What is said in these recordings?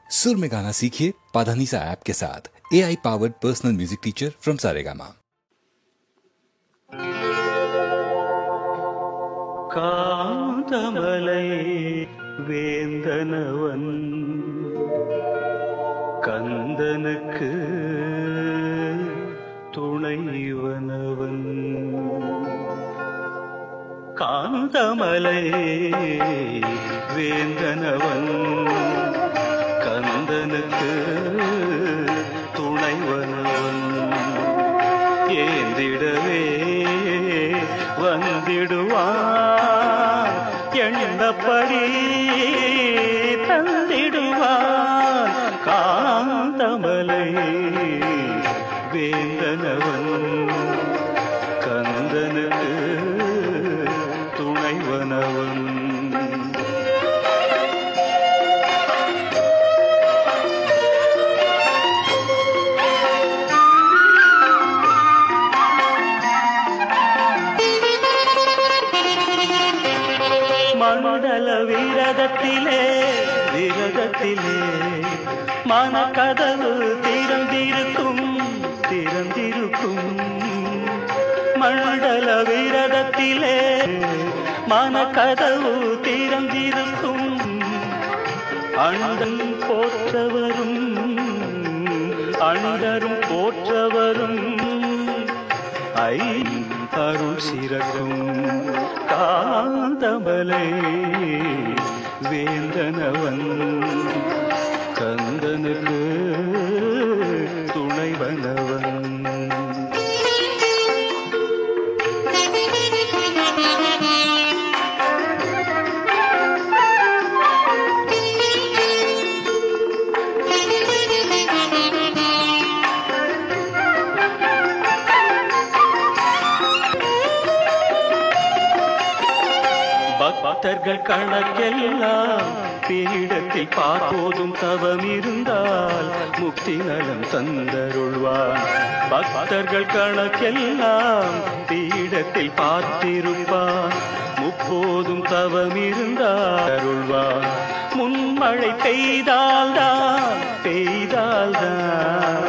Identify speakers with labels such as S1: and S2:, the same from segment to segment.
S1: सुर में गाना सीखिए पाधानीसा ऐप के साथ। AI powered personal music teacher from Saregama.
S2: காந்தமலை வேந்தனவன் கந்தனுக்கு துணைவனவன். காந்தமலை வேந்தனவன் கந்தனுக்கு துணைவனவன். ஏந்திடவே வந்திடுவான், எண்ணப்படி தந்திடுவான். காந்தமலை வேந்தனவன் கந்தனுக்கு துணைவனவன். மண்டல விரதத்திலே விரதத்திலே மனக்கதவு திறந்திருக்கும் திறந்திருக்கும். மண்டல விரதத்திலே மனக்கதவு திறந்திருக்கும். அண்டன் போற்றவரும் அண்டரும் போற்றவரும் அருள் சிறக்கும். காந்தமலை வேந்தனவன் கந்தனுக்கு துணைவனவன். பக்தர்கள் கணக்கெல்லாம் பீடத்தில் பார்ப்போதும் தவம் இருந்தால் முக்தி நலம் தந்தருள்வான். பக்தர்கள் கணக்கெல்லாம் பீடத்தில் பார்த்திருப்பான், முப்போதும் தவம் இருந்தால் அருள்வான். முன்மழை பெய்தால்தான் பெய்தால்தான்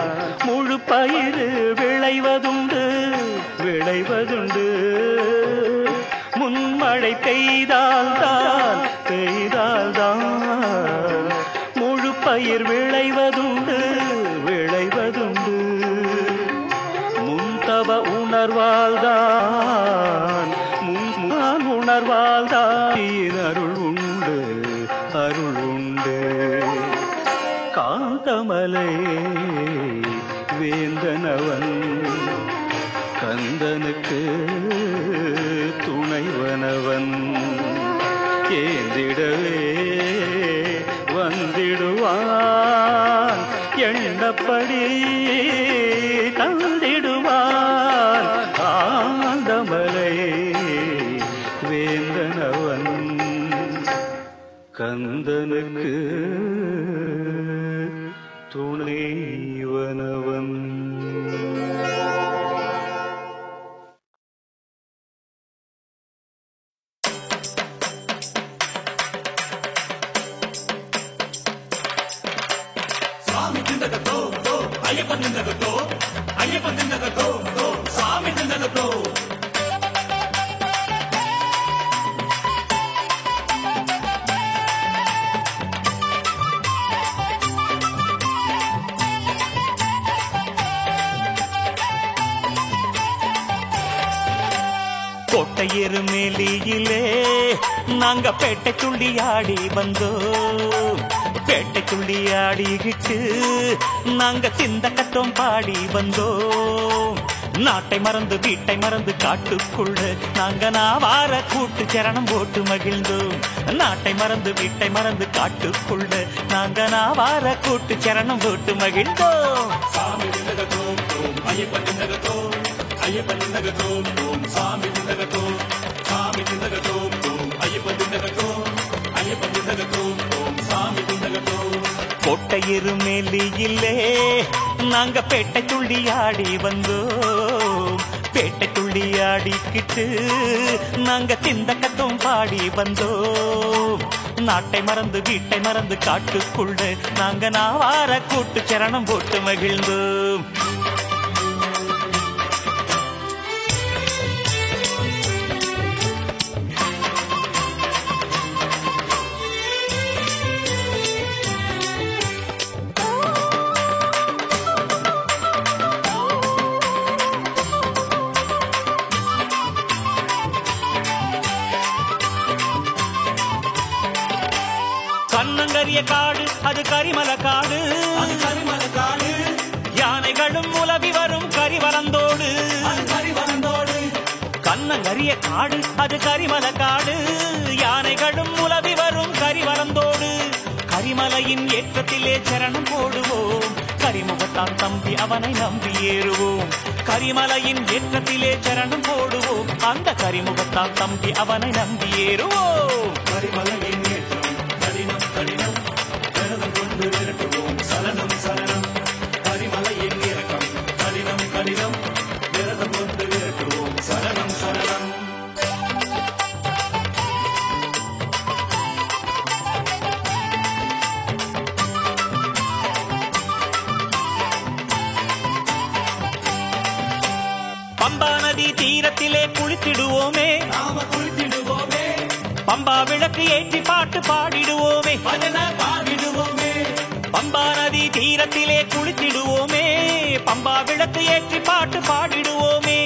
S2: முழு பயிர் விளைவதுண்டு விளைவதுண்டு. முன்மழை பெய்தால்தான் பெய்தால்தான் முழு பயிர் விளைவதுண்டு விளைவதுண்டு. முன்தவ உணர்வால்தான் முன் உணர்வால்தான் அருள் உண்டு அருள் உண்டு. காந்தமலை வேந்தனவன் கந்தனுக்கு துணைவனவன். ஏந்திடவே வந்திடுவான், எண்ணப்படி தந்திடுவான். காந்தமலை வேந்தனவன் கந்தனுக்கு துணைவனவன். கோட்டையெரு மேலியிலே நாங்க பேட்டை துள்ளி ஆடி வந்தோம். பேட்டை துள்ளி ஆடிக்கிட்டு நாங்க சிந்த கத்தோம் பாடி வந்தோம். நாட்டை மறந்து வீட்டை மறந்து காட்டுக்குள்ள நாங்க நாவார கூட்டு சரணம் போட்டு மகிழ்ந்தோம். நாட்டை மறந்து வீட்டை மறந்து காட்டுக்குள்ள நாங்க நாவார கூட்டு சரணம் போட்டு மகிழ்ந்தோம். சாமி நின்னகத்தோம் ஐயப்பன் நின்னகத்தோம் ஐயப்பன் நின்னகத்தோம் சாமி நின்னகத்தோம் சாமி நின்னகத்தோம் ஐயப்பன் நின்னகத்தோம் ஐயப்பன் நின்னகத்தோம் சாமி நின்னகத்தோம். கோட்டையெரு மேலியிலே நாங்க பேட்டை துள்ளி ஆடி வந்தோம். பேட்டை துள்ளி ஆடிக்கிட்டு நாங்க சிந்த கத்தோம் பாடி வந்தோம். நாட்டை மறந்து வீட்டை மறந்து காட்டுக்குள்ள நாங்க நாவார கூட்டு சரணம் போட்டு மகிழ்ந்தோம். கண்ணங்கரிய காடு அது கரிமல காடு, அது கரிமல காடு. யானைகளும் உலவி வரும் கரிவரந்தோடு, அது கரிவரந்தோடு. கண்ணங்கரிய காடு அது கரிமல காடு, யானைகளும் உலவி வரும் கரிவரந்தோடு. கரிமலையின் ஏற்றத்திலே சரணம் போடுவோம், கரிமுகத்தான் தம்பி அவனை நம்பி ஏறுவோம். கரிமலையின் ஏற்றத்திலே சரணம் போடுவோம், அந்த கரிமுகத்தான் தம்பி அவனை நம்பி ஏறுவோம்.
S3: கரிமலையின் ஏற்றம் கடினம் கடினம், விரதம் கொண்டு விரட்டுவோம் சலனம் சலனம். கரிமலையின் இறக்கம் கடினம் கடினம், விரதம் கொண்டு விரட்டுவோம் சலனம் சலனம்.
S2: பம்பா நதி தீரத்திலே குளித்திடுவோமே,
S3: நாம குளித்திடுவோமே.
S2: பம்பா விளக்கு ஏற்றி பாட்டு பாடிடுவோமே,
S3: பாடிடுவோமே.
S2: பம்பா நதி தீரத்திலே குளித்திடுவோமே, பம்பா விளக்கு ஏற்றி பாட்டு பாடிடுவோமே.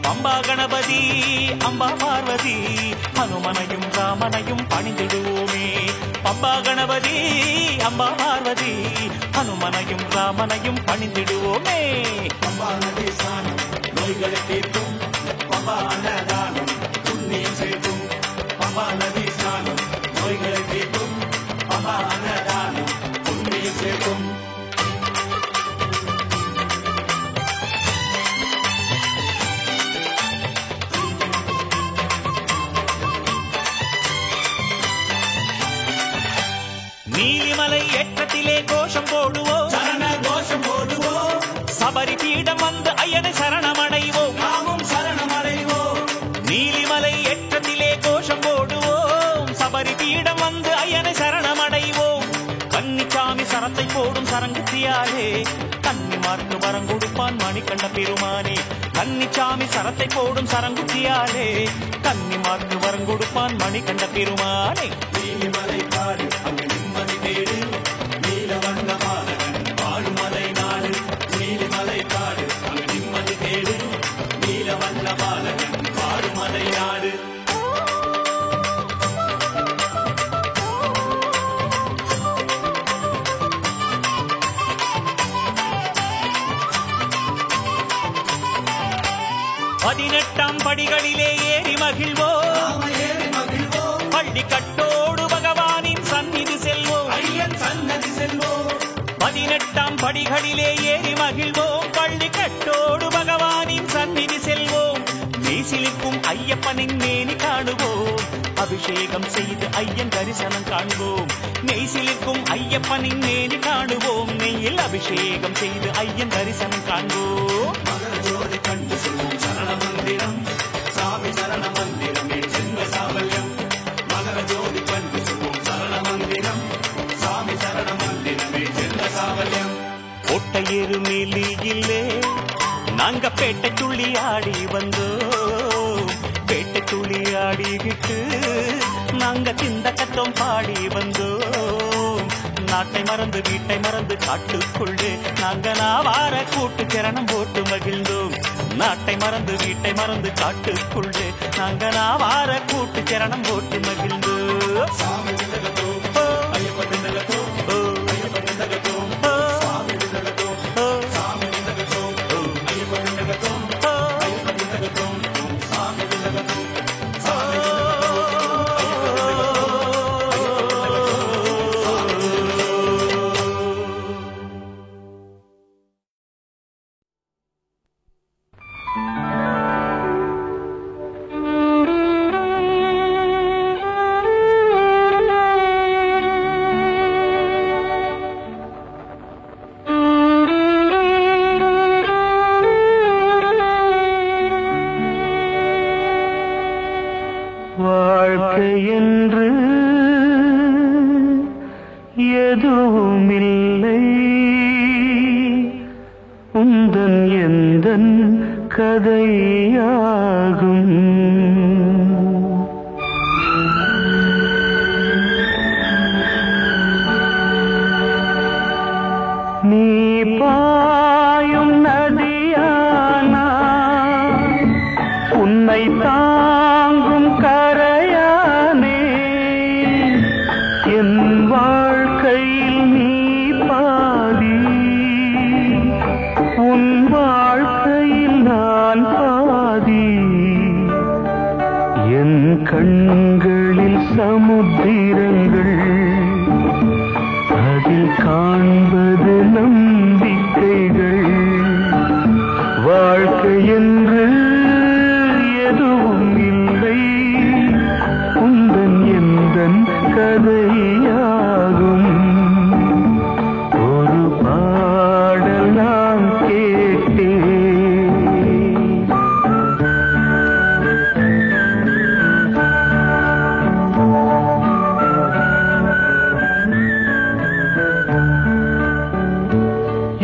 S2: பம்பா கணபதி அம்பா பார்வதி ஹனுமனையும் ராமனையும் பணிந்திடுவோமே. பம்பா கணபதி அம்பா பார்வதி ஹனுமனையும் ராமனையும் பணிந்திடுவோமே.
S3: பம்பா நதி ஸ்நானம் நோய்களை தீர்க்கும், பம்பா அன்னதானம் புண்ணியம் சேர்க்கும். பம்பா நதி ஸ்நானம் நோய்களை தீர்க்கும், பம்பா அன்னதானம் புண்ணியம் சேர்க்கும்.
S2: நீலிமலை ஏற்றத்திலே கோஷம் போடுவோம்,
S3: சரண கோஷம் போடுவோம்.
S2: சபரி பீடம் வந்து ஐயனை சரணமடைவோம்,
S3: நாமும் சரணமடைவோம்.
S2: நீலிமலை ஏற்றத்திலே கோஷம் போடுவோம், சபரி பீடம் வந்து ஐயனை சரணமடைவோம். கன்னிச்சாமி சரத்தை போடும் சரங்குத்தியாலே கன்னிமார்க்கு வரம் கொடுப்பான் மணிகண்ட பெருமானே. கன்னிச்சாமி சரத்தை போடும் சரங்குத்தியாலே கன்னிமார்க்கு வரம் கொடுப்பான் மணிகண்ட பெருமானே.
S3: நீலிமலை பாடு அங்கு நிம்மதி தேடு, நீலவண்ண பாலகன் பாடுமலை நாடு. நீலிமலை பாடு அங்கு நிம்மதி தேடு, நீலவண்ண பாலகன் பாடுமலை நாடு.
S2: பதினெட்டாம் படிகளிலே ஏறி மகிழ்வோம்,
S3: நாம ஏறி மகிழ்வோம்.
S2: பள்ளி கட்டோடு பகவானின் சந்நிதி செல்வோம்.
S3: ஐயன் சன்னதி செல்வோம்.
S2: பதினெட்டாம் படிகளிலே ஏறி மகிழ்வோம், பள்ளி கட்டோடு பகவானின் சந்நிதி செல்வோம். மெய்சிலிக்கும் ஐயப்பனின் மேனி காணுவோம், அபிஷேகம் செய்து ஐயன் தரிசனம் காண்போம். மெய்சிலிக்கும் ஐயப்பனின் மேனி காணுவோம், நெய்யில் அபிஷேகம் செய்து ஐயன் தரிசனம் காண்போம்.
S3: மகர ஜோதி கண்டு சொல்வோம் சரண மந்திரம், சாமி சரண மந்திரமே ஜென்ம சாவல்யம். மகர ஜோதி கண்டு சொல்வோம் சரண மந்திரம், சாமி சரண மந்திரமே ஜென்ம சாவல்யம்.
S2: ஒட்டையேறு மேலியிலே நாங்க பேட்டை துள்ளி ஆடி வந்தோம், பேட்டை துள்ளி ஆடிக்கிட்டு நாங்க திந்த கத்தம் பாடி வந்தோம். நாட்டை மறந்து வீட்டை மறந்து காட்டுக்குள்ளே நாங்க நாவார கூட்டு சரணம் போட்டு மகிழ்ந்தோம். நாட்டை மறந்து வீட்டை மறந்து காட்டுக்குள்ளே நாங்க நாவார கூட்டு சரணம் போட்டு மகிழ்ந்தோம்.
S3: சாமி திண்டகத்தோ ஐயப்ப திண்டகத்தோ, ஐயப்ப திண்டகத்தோ சாமி திண்டகத்தோ, சாமி திண்டகத்தோ ஐயப்ப திண்டகத்தோ, ஐயப்ப திண்டகத்தோ சாமி திண்டகத்தோ, சாமி
S4: இல்லை உந்தன் எந்தன் கதையாகும். நீ பாயும் நதியானா உன்னை தாங்கும் கரையானே. என் வாழ்க்கையில் நீ பாதி, உன் வாழ்க்கையில் நான் பாதி. என் கண்களில் சமுத்திரங்கள், அதில் காண்பது நம்பிக்கைகள். வாழ்க்கை என்று எதுவும் இல்லை உந்தன் எந்தன் கதையாகும். ஒரு பாடல் நான் கேட்டேன்.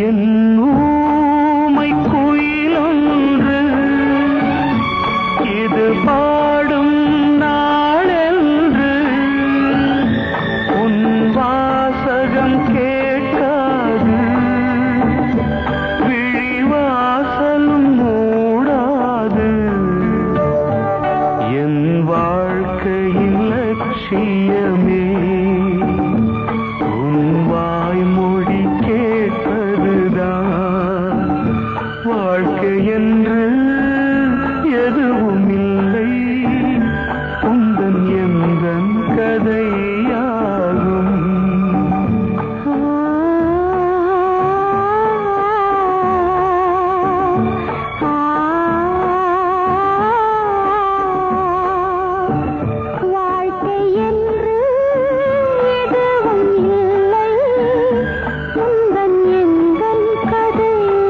S4: என் ஊமை குயிலொன்று இது பாடும் நாளென்று உன் வாசகம் கேட்காது, விழிவாசலும் மூடாது. என் வாழ்க்கையின் லட்சியமே உன் வாய்மொழி கேட்பதுதான். வாழ்க்கை என்று எதுவும் இல்லை உந்தன் எந்தன் கதையாகும்.
S5: வாழ்க்கை என்று எதுவும் இல்லை உந்தன் எந்தன் கதையாகும்.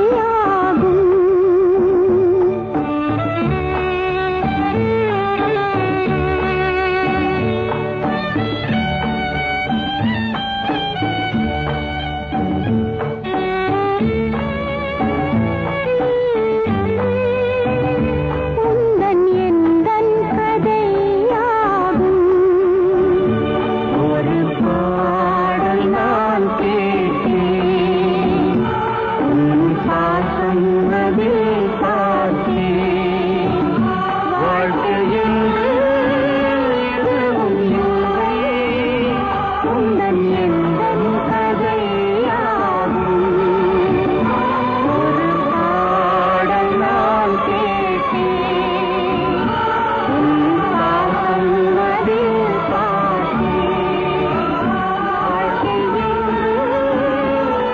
S5: உந்தன் எந்தன் கதையாகும்.
S4: ஒரு பாடல் நான் கேட்டேன், உன் பாசம் அதில் பார்த்தேன். வாழ்க்கை என்று எதுவும் இல்லை உந்தன் எந்தன் கதையாகும். ஒரு பாடல் நான் கேட்டேன், உன் பாசம் அதில் பார்த்தேன். வாழ்க்கை என்று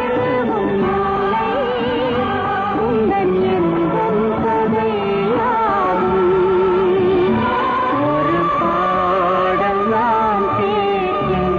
S4: எதுவும் இல்லை உந்தன் எந்தன் கதையாகும். ஒரு பாடல் நான் கேட்டேன்.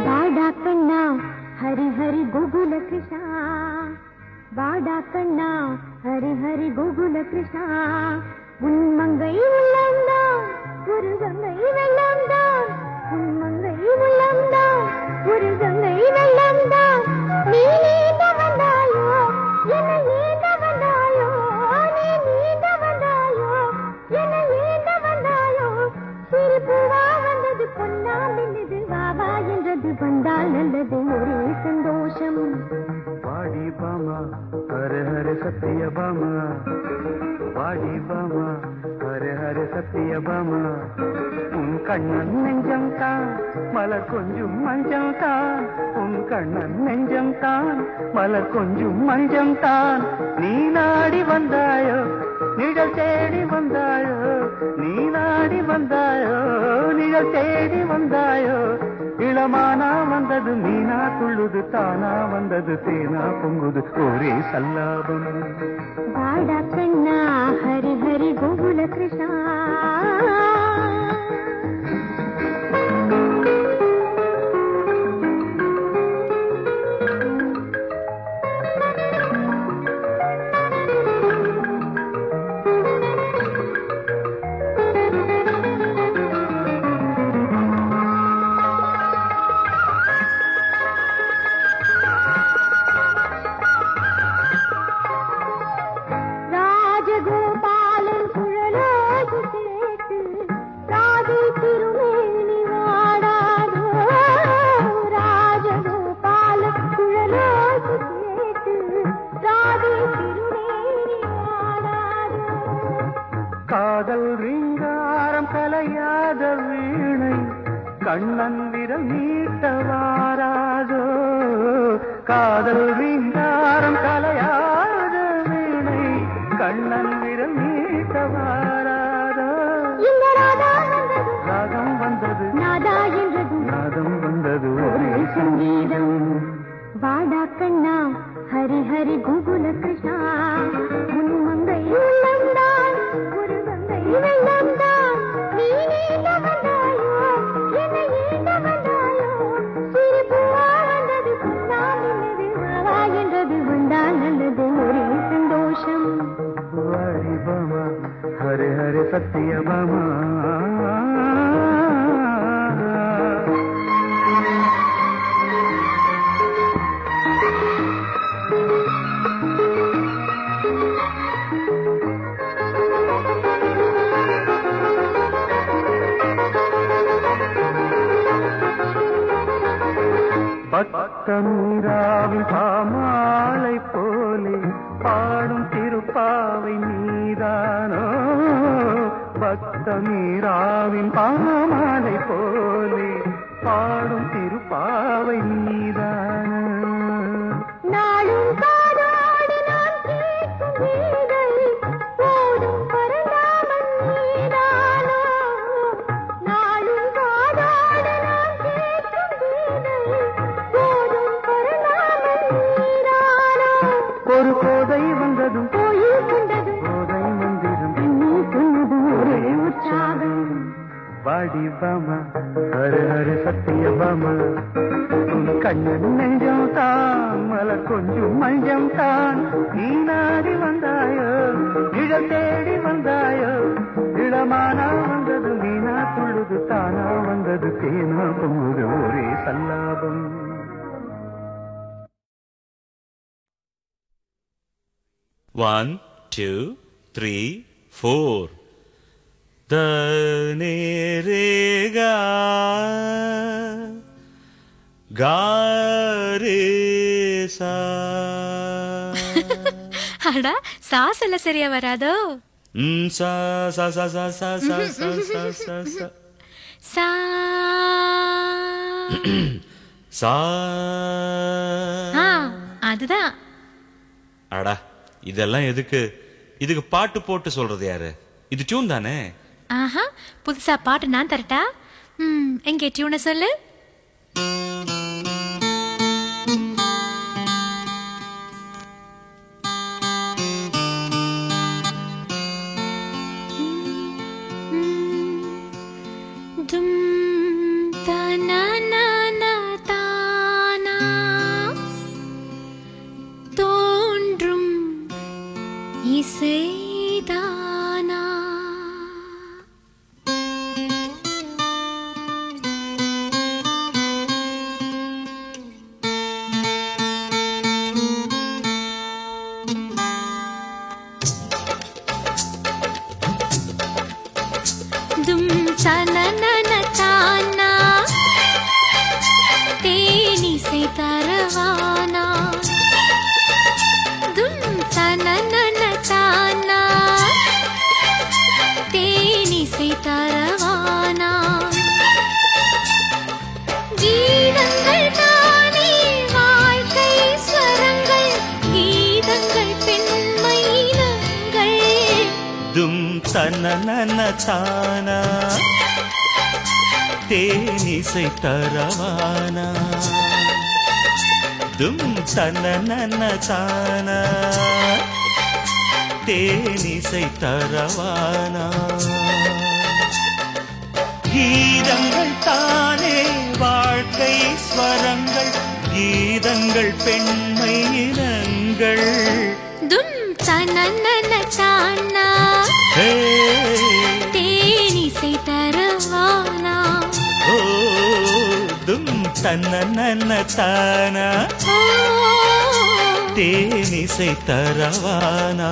S5: வாடா கண்ணா ஹரி ஹரி கோகுல கிருஷ்ணா, வாடா கண்ணா ஹரி ஹரி கோகுல கிருஷ்ணா. உன் மங்கை உள்ளம்தான் ஒரு கங்கை வெள்ளம்தான், உன் மங்கை உள்ளம்தான் ஒரு கங்கை வெள்ளம்தான். நீ நீந்த வந்தாயோ என்னை நீந்த வந்தாயோ, நீ நீந்த வந்தாயோ என்னை நீந்த வந்தாயோ. சிரிப்புவா வந்தது பொன்னா மின்னது, வாவா என்றது வந்தால் நல்லது ஒரே சந்தோஷம்.
S4: வாடி பாமா ஹரே ஹரே சத்திய பாமா, வாடி பாமா ஹரே ஹரே சத்திய பாமா. உன் கண்ணன் நெஞ்சம் தான் மலர் கொஞ்சம் மஞ்சம் தான், உன் கண்ணன் நெஞ்சம் தான் மலர் கொஞ்சம் மஞ்சம் தான். நீ நாடி வந்தாயோ நிழல் தேடி வந்தாயோ, நீ நாடி வந்தாயோ நிழல் தேடி வந்தாயோ. இளமானா வந்தது மீனா துள்ளுது தானா வந்தது தேனா பொங்குது ஒரே சல்லாபம்
S5: வாடா கண்ணா ஹரி ஹரி கோகுல கிருஷ்ணா
S4: காதல் ரீங்காரம் கலையாத வீணை கண்ணன் விரல் நீட்டவாராதோ காதல் ரீங்காரம் கலையாத வீணை கண்ணன் விரல் நீட்டவாராதோ ராகம் வந்தது நாதம் வந்தது ஒரே சங்கீதம்
S5: வாடா கண்ணா ஹரி ஹரி கோகுல கிருஷ்ணா உன் மங்கை உள்ளந்தான் ஒரு கங்கை வெள்ளந்தான் நீ நீண்ட வந்தாயோ என்னை ஈண்ட வந்தாயோ சிரிப்புவா வந்தது சொன்னால் நல்லது வாவா என்றது வந்தால் நல்லது ஒரே சந்தோஷம்
S4: வாடி பாமா ஹரே ஹரே சத்திய பாமா பக்தமீராவின் பாமாலை போலே பாடும் திருப்பாவை நீதானோ பக்தமீராவின் பாமாலை போலே பாடும் திருப்பாவை நீதானோ
S5: நாளும் காதோடு நான் கேட்கும் கீதை போடும் பரந்தாமன் நீதானோ நாளும் காதோடு நான் கேட்கும் கீதை போடும் பரந்தாமன் நீதானோ
S4: ஒரு கோதை வந்ததும்
S5: கோயில் கண்டது
S4: கோதை மந்திரம்
S5: நீ சொன்னது ஒரே உற்சாகம்
S4: வாடி பாமா ஹரே ஹரே சத்திய பாமா உன் கண்ணன் நெஞ்சம் தான் மலர் கொஞ்சம் மஞ்சம் தான் நீ நாடி வந்தாயோ இழல் தேடி வந்தாயோ இளமானா வந்தது மீனா துள்ளுது தானா வந்தது தேனா பொங்குது ஒரே சல்லாபம்
S2: 1 2 3 4 தனே ரே கா ரே சா
S6: அடா சாசல சரியா வராதோ
S2: சா சா சா சா சா சா சா சா சா சா
S6: சா
S2: சா
S6: அதுதான்
S2: அடா இதெல்லாம் எதுக்கு இதுக்கு பாட்டு போட்டு சொல்றது யாரு இது டியூன் தானே
S6: ஆஹா புதுசா பாட்டு நான் தரட்டா எங்க டியூனை சொல்லு தோன்றும் இசைதானா தும் தனனன தானா தேனிசை தரவானா தும் தனனன தானா தேனிசை தரவானா கீதங்கள் தானே வாழ்க்கை ஸ்வரங்கள் கீதங்கள் பெண்மையினங்கள்
S2: தும் தனனன தானா தேனிசை தரவானா தும் தன்னன தானா தேனிசை தரவானா கீதங்கள் தானே வாழ்க்கை ஸ்வரங்கள் கீதங்கள் பெண்மை இனங்கள்
S6: தும் தனனன தானா தேனிசை தரவானா
S2: ஓ தும் தன்னன தானா தேனிசை தரவானா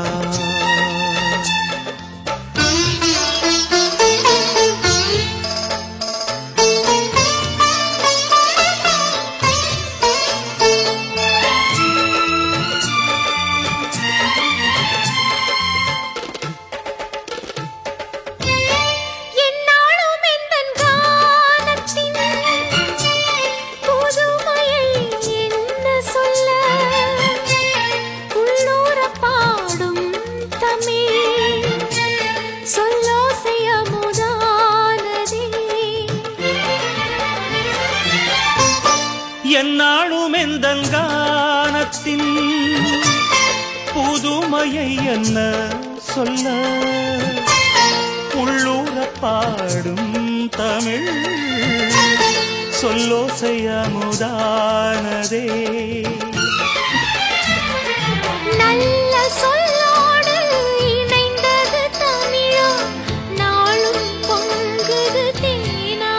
S2: என்னாலும் எந்தங்கானத்தின் புதுமையை என்ன சொல்ல உள்ளூர பாடும் தமிழ் சொல்லோசையமுதானதே
S6: நல்ல சொல்லோடு இணைந்தது தமிழோ நாளும் பொங்குது தேனா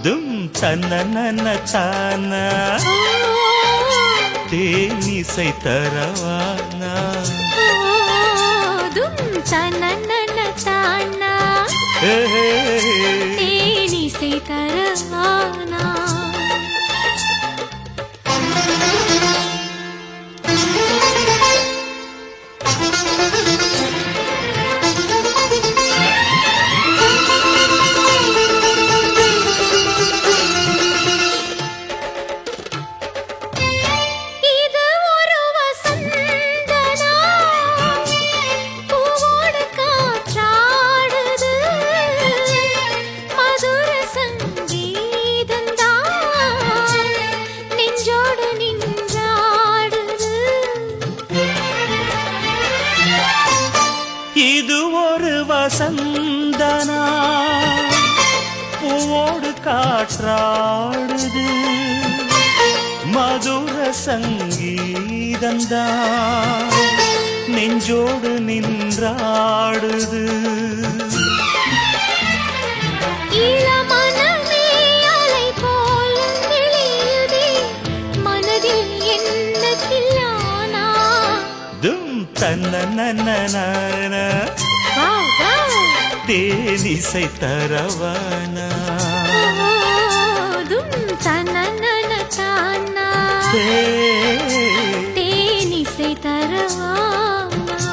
S2: தும் தன்னன தானா தேனிசை தரவானா
S6: தும் தனனன தானா தேனிசை தரவானா
S2: இது ஒரு வசந்தனா பூவோடு காற்றாடுது மதுர சங்கீதந்தா நெஞ்சோடு நின்றாடுது
S6: இளமனமே அலை போல வெளியுதே மனதில் எண்ணத்தில் ஆனா
S2: தும் தன்னன தேனிசை தரவானா
S6: தும் தனனன தானா தேனிசை தரவானா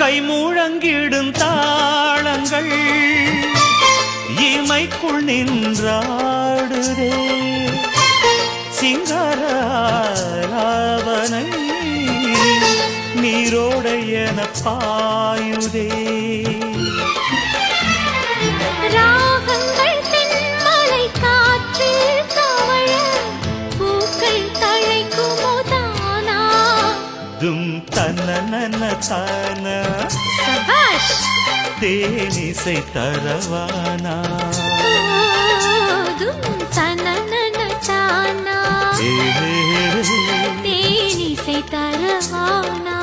S2: கை முழங்கிடும் தாளங்கள் இமைக்குள் நின்றாடுதே சிங்காராவனை நீரோடையன பாயுதே
S6: ராகங்கள் தென்மலை காற்றில் தவழ பூக்கள் தழைக்குமோ தானா
S2: தும் தன்னன தானா
S6: சபாஷ்
S2: தேனிசை தரவானா
S6: தும் தனனன தானா தேனிசை தரவானா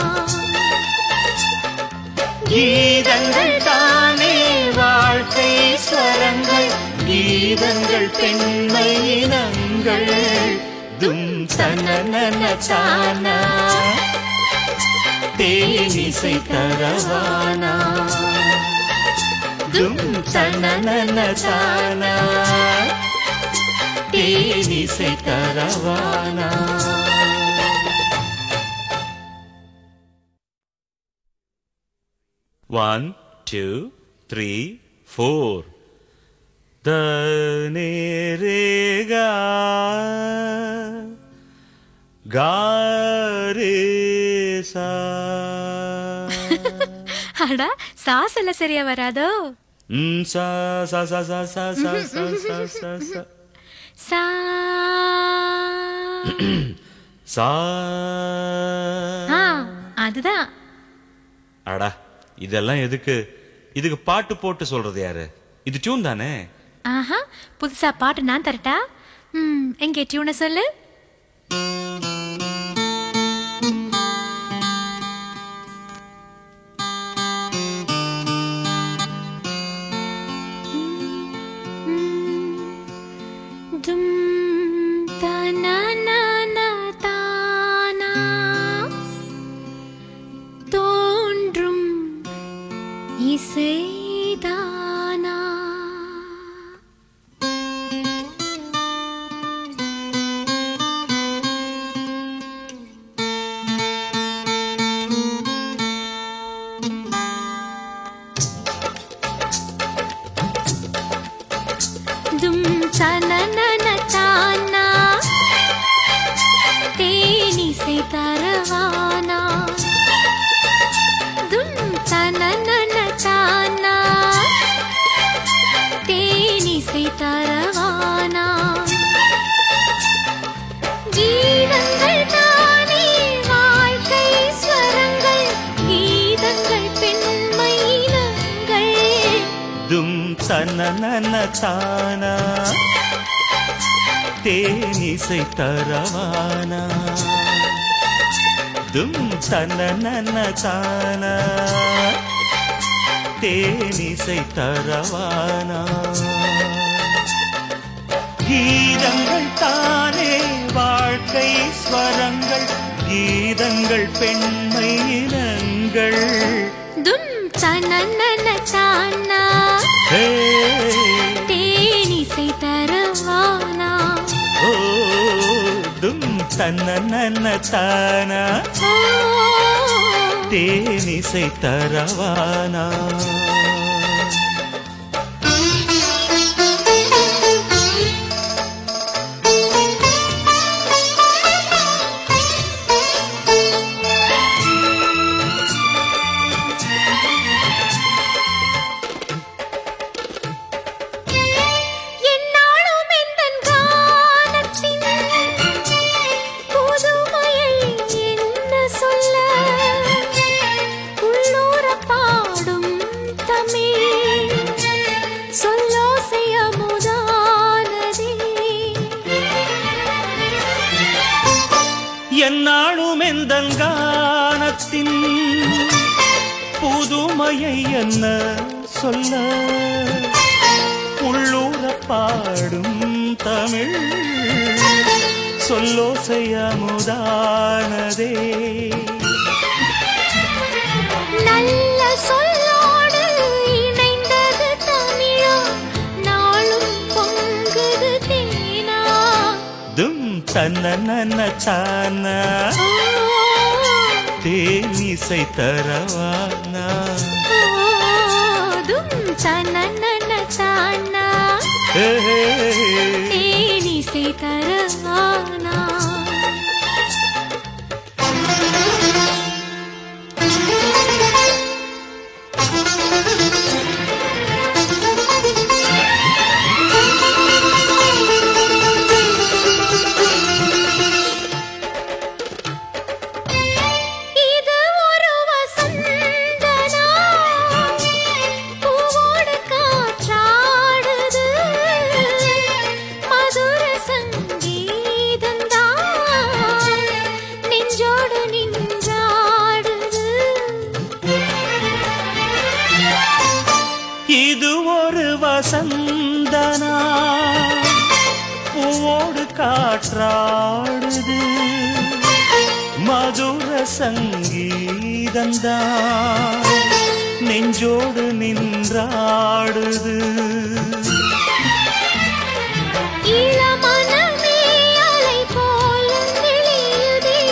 S2: கீதங்கள் தானே வாழ்க்கை ஸ்வரங்கள் கீதங்கள் பெண்மை இனங்கள் தும் தனனன தானா தேனிசை தரவானா தும் தனனன தானா தேனிசை தரவானா. One, two, three, four. The nerega garesa.
S6: அடா சாஸ் எல்லாம் சரியா வராதோ?
S2: Sa sa sa sa sa sa sa sa sa sa.
S6: சா
S2: Sa.
S6: அதுதான்.
S2: அடா இதெல்லாம் எதுக்கு? இதுக்கு பாட்டு போட்டு சொல்றது யாரு? இது டியூன் தானே?
S6: ஆஹா, புதுசா பாட்டு நான் தரட்டா? எங்க டியூனை சொல்லு. தும் தனனன தானா தோன்றும் இசைதானா. தும் தனனன தானா தேனிசை தரவானா தும் தனனன தானா தேனிசை தரவானா. கீதங்கள் தானே வாழ்க்கை ஸ்வரங்கள் கீதங்கள் பெண்மையினங்கள்
S2: தும் தனனன தானா தேனிசை தரவானா தும் தனனன தானா தேனிசை தரவானா. கீதங்கள் தானே வாழ்க்கை ஸ்வரங்கள் கீதங்கள் பெண்மையினங்கள்
S6: தும் தனனன தானா தேனிசை தரவானா.
S2: ஓ தும் தனனன தானா தேனிசை தரவானா.
S6: என்னாலும் எந்தன் கானத்தின் புதுமையை என்ன சொல்ல உள்ளூர பாடும் தமிழ் சொல்லோசைய முதானதே.
S2: என்னாலும் எந்தன் கானத்தின் புதுமையை என்ன சொல்ல உள்ளூர பாடும் தமிழ் சொல்லோசைய முதானதே.
S6: நல்ல சொல்லோடு இணைந்தது தமிழா நாளும் பொங்குது தேனா.
S2: தும் தனனன தானா தேனிசை தரவானா
S6: தும் தனனன தானா தேனிசை தரவானா. இது ஒரு வசந்தனா பூவோடு காற்றாடுது மதுர சங்கீதந்தான் நெஞ்சோடு நின்றாடுது.
S2: இது ஒரு வசந்தனா பூவோடு காற்றாடுது மதுர சங்கீதந்தான் நெஞ்சோடு நின்றாடுது.
S5: இளமனமே அலை போல தெளியுதே,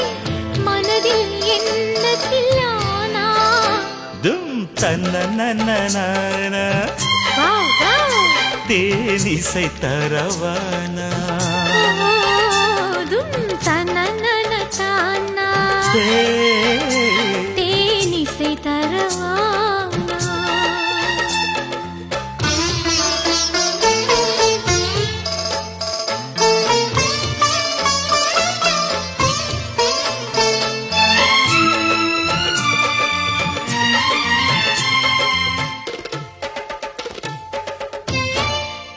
S5: மனதில் என்ன தில்லானா.
S2: தும் தன்னனனனன
S5: வாவ் வாவ்
S2: தேனிசை தரவானா.
S5: தும் தனனன தானா தேனிசை தரவானா.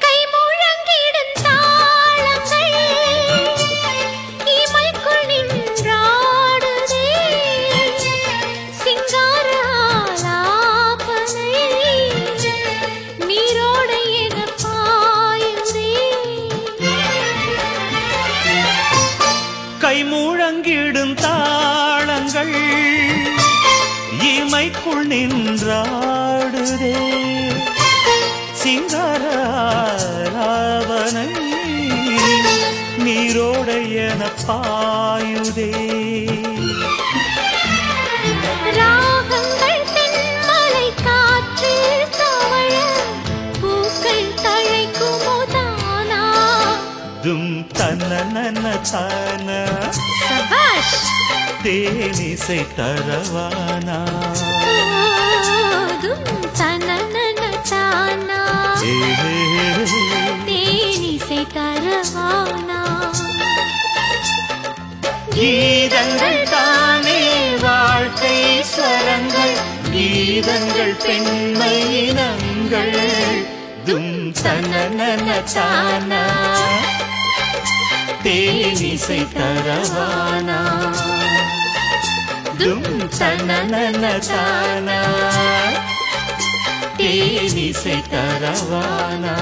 S5: கை முழங்கிடும் தாளங்கள் இமைக்குள் நின்றாடுதே, சிங்கார ஆலாபனை நீரோடை என பாயுதே.
S2: கை முழங்கிடும் தாளங்கள் இமைக்குள் நின்றாடுதே, சிங்காராவனை நீரோடையன பாயுதே.
S5: ராகங்கள் தென்மலை காற்றில் தவழ பூக்கள் தழைக்குமோ தானா.
S2: தும் தன்னனன தான
S5: சபாஷ்
S2: தேனிசை தரவானா.
S5: தும் தனனன தானா தேனிசை தரவானா.
S2: கீதங்கள் தானே வாழ்க்கை ஸ்வரங்கள், கீதங்கள் பெண்மை இனங்கள். தும் தனனன தானா தேனிசை தரவானா. தும் தனனன தானா தேனிசை தரவானா.